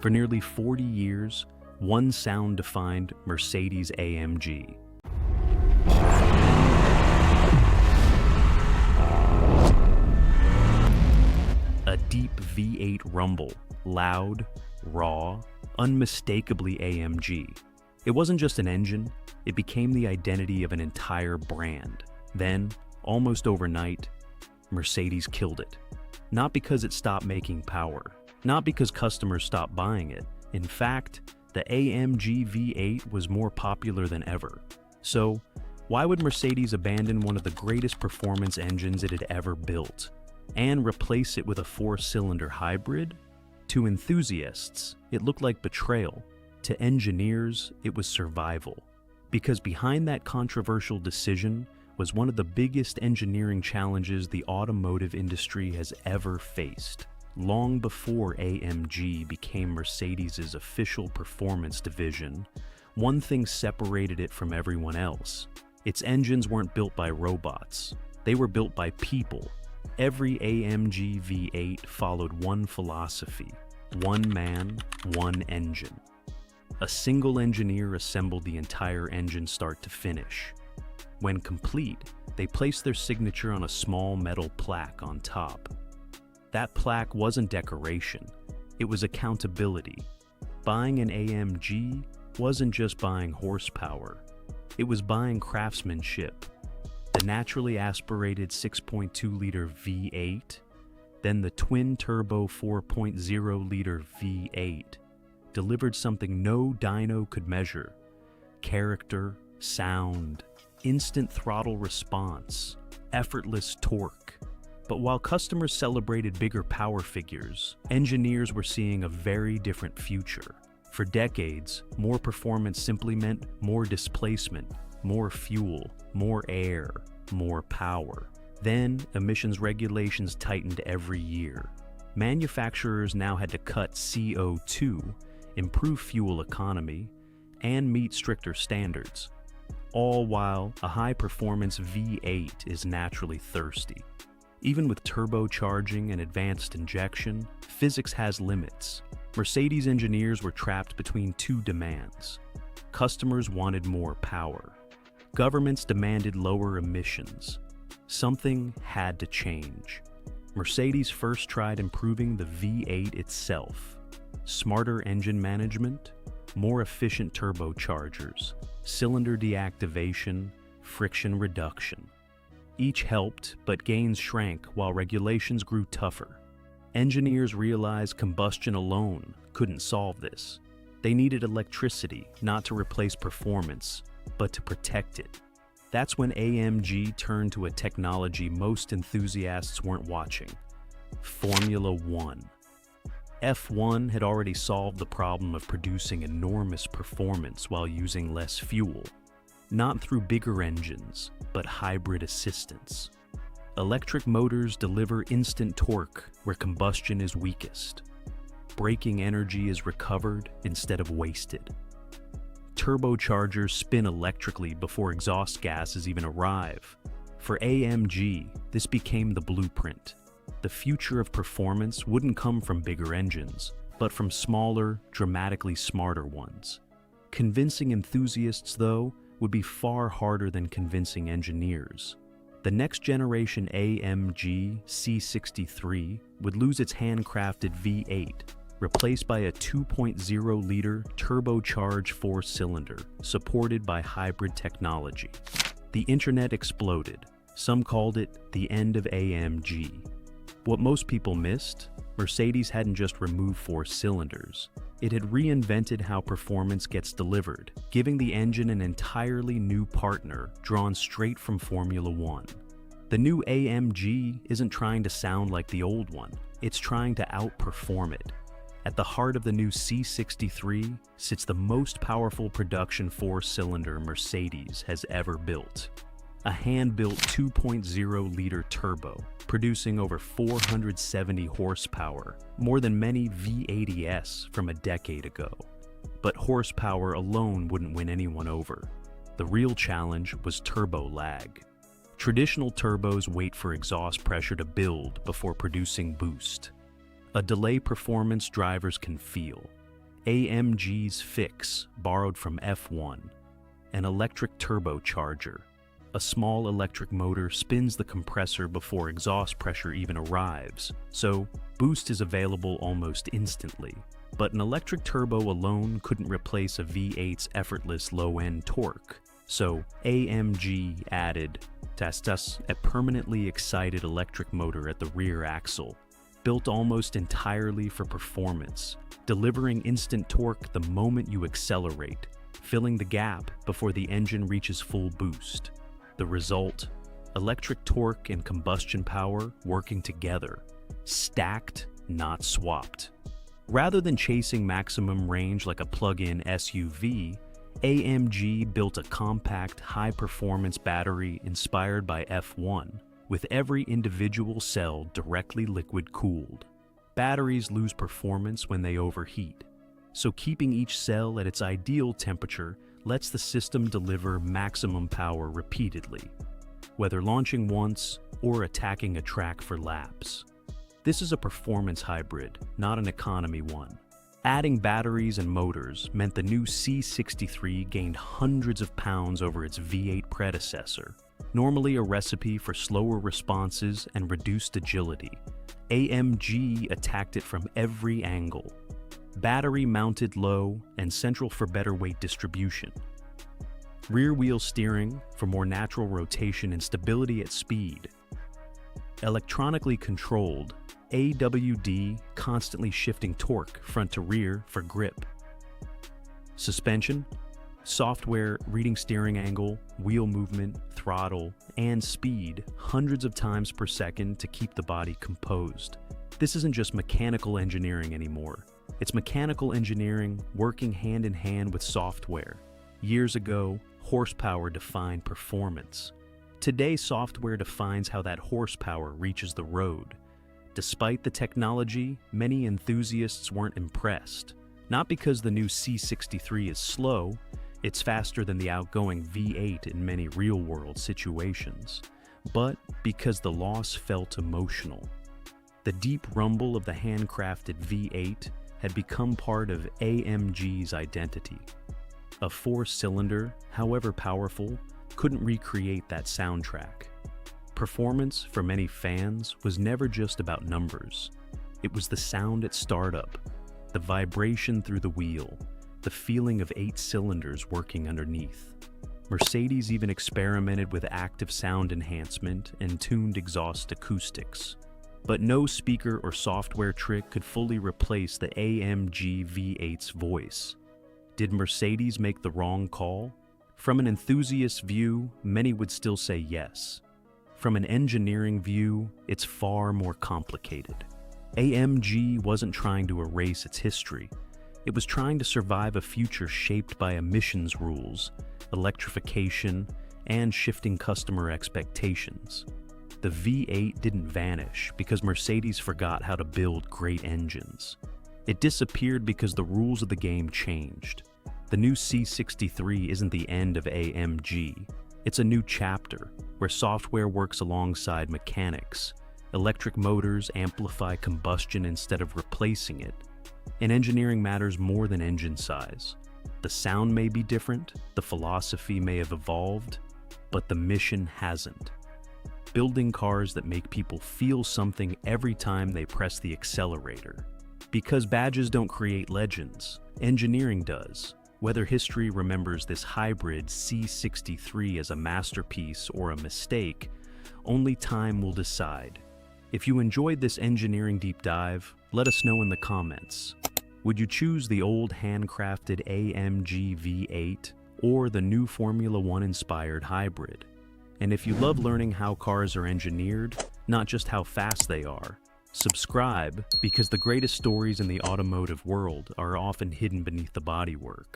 For nearly 40 years, one sound defined Mercedes-AMG. A deep V8 rumble, loud, raw, unmistakably AMG. It wasn't just an engine, it became the identity of an entire brand. Then, almost overnight, Mercedes killed it. Not because it stopped making power, not because customers stopped buying it. In fact, the AMG V8 was more popular than ever. So, why would Mercedes abandon one of the greatest performance engines it had ever built and replace it with a four-cylinder hybrid? To enthusiasts, it looked like betrayal. To engineers, it was survival. Because behind that controversial decision was one of the biggest engineering challenges the automotive industry has ever faced. Long before AMG became Mercedes' official performance division, one thing separated it from everyone else. Its engines weren't built by robots. They were built by people. Every AMG V8 followed one philosophy: one man, one engine. A single engineer assembled the entire engine start to finish. When complete, they placed their signature on a small metal plaque on top. That plaque wasn't decoration, it was accountability. Buying an AMG wasn't just buying horsepower, it was buying craftsmanship. The naturally aspirated 6.2-liter V8, then the twin-turbo 4.0-liter V8, delivered something no dyno could measure: character, sound, instant throttle response, effortless torque. But while customers celebrated bigger power figures, engineers were seeing a very different future. For decades, more performance simply meant more displacement, more fuel, more air, more power. Then, emissions regulations tightened every year. Manufacturers now had to cut CO2, improve fuel economy, and meet stricter standards. All while a high-performance V8 is naturally thirsty. Even with turbocharging and advanced injection, physics has limits. Mercedes engineers were trapped between two demands. Customers wanted more power. Governments demanded lower emissions. Something had to change. Mercedes first tried improving the V8 itself. Smarter engine management, more efficient turbochargers, cylinder deactivation, friction reduction. Each helped, but gains shrank while regulations grew tougher. Engineers realized combustion alone couldn't solve this. They needed electricity, not to replace performance, but to protect it. That's when AMG turned to a technology most enthusiasts weren't watching: Formula One. F1 had already solved the problem of producing enormous performance while using less fuel. Not through bigger engines, but hybrid assistance. Electric motors deliver instant torque where combustion is weakest. Braking energy is recovered instead of wasted. Turbochargers spin electrically before exhaust gases even arrive. For AMG, this became the blueprint. The future of performance wouldn't come from bigger engines, but from smaller, dramatically smarter ones. Convincing enthusiasts, though, would be far harder than convincing engineers. The next generation AMG C63 would lose its handcrafted V8, replaced by a 2.0-liter turbocharged four-cylinder, supported by hybrid technology. The internet exploded. Some called it the end of AMG. What most people missed, Mercedes hadn't just removed four cylinders. It had reinvented how performance gets delivered, giving the engine an entirely new partner drawn straight from Formula One. The new AMG isn't trying to sound like the old one, it's trying to outperform it. At the heart of the new C63 sits the most powerful production four-cylinder Mercedes has ever built. A hand-built 2.0-liter turbo, producing over 470 horsepower, more than many V80s from a decade ago. But horsepower alone wouldn't win anyone over. The real challenge was turbo lag. Traditional turbos wait for exhaust pressure to build before producing boost. A delay performance drivers can feel. AMG's Fix, borrowed from F1, an electric turbocharger. A small electric motor spins the compressor before exhaust pressure even arrives, so boost is available almost instantly. But an electric turbo alone couldn't replace a V8's effortless low-end torque, so AMG added a permanently excited electric motor at the rear axle, built almost entirely for performance, delivering instant torque the moment you accelerate, filling the gap before the engine reaches full boost. The result? Electric torque and combustion power working together, stacked, not swapped. Rather than chasing maximum range like a plug-in SUV, AMG built a compact, high-performance battery inspired by F1, with every individual cell directly liquid-cooled. Batteries lose performance when they overheat, so keeping each cell at its ideal temperature lets the system deliver maximum power repeatedly, whether launching once or attacking a track for laps. This is a performance hybrid, not an economy one. Adding batteries and motors meant the new C63 gained hundreds of pounds over its V8 predecessor, normally a recipe for slower responses and reduced agility. AMG attacked it from every angle. Battery mounted low and central for better weight distribution. Rear wheel steering for more natural rotation and stability at speed. Electronically controlled, AWD constantly shifting torque front to rear for grip. Suspension, software reading steering angle, wheel movement, throttle, and speed hundreds of times per second to keep the body composed. This isn't just mechanical engineering anymore. It's mechanical engineering working hand in hand with software. Years ago, horsepower defined performance. Today, software defines how that horsepower reaches the road. Despite the technology, many enthusiasts weren't impressed. Not because the new C63 is slow, it's faster than the outgoing V8 in many real-world situations, but because the loss felt emotional. The deep rumble of the handcrafted V8 had become part of AMG's identity. A four-cylinder, however powerful, couldn't recreate that soundtrack. Performance, for many fans, was never just about numbers. It was the sound at startup, the vibration through the wheel, the feeling of 8 cylinders working underneath. Mercedes even experimented with active sound enhancement and tuned exhaust acoustics. But no speaker or software trick could fully replace the AMG V8's voice. Did Mercedes make the wrong call? From an enthusiast view, many would still say yes. From an engineering view, it's far more complicated. AMG wasn't trying to erase its history. It was trying to survive a future shaped by emissions rules, electrification, and shifting customer expectations. The V8 didn't vanish because Mercedes forgot how to build great engines. It disappeared because the rules of the game changed. The new C63 isn't the end of AMG. It's a new chapter where software works alongside mechanics. Electric motors amplify combustion instead of replacing it. And engineering matters more than engine size. The sound may be different, the philosophy may have evolved, but the mission hasn't. Building cars that make people feel something every time they press the accelerator. Because badges don't create legends, engineering does. Whether history remembers this hybrid C63 as a masterpiece or a mistake, only time will decide. If you enjoyed this engineering deep dive, let us know in the comments. Would you choose the old handcrafted AMG V8 or the new Formula One inspired hybrid? And if you love learning how cars are engineered, not just how fast they are, subscribe because the greatest stories in the automotive world are often hidden beneath the bodywork.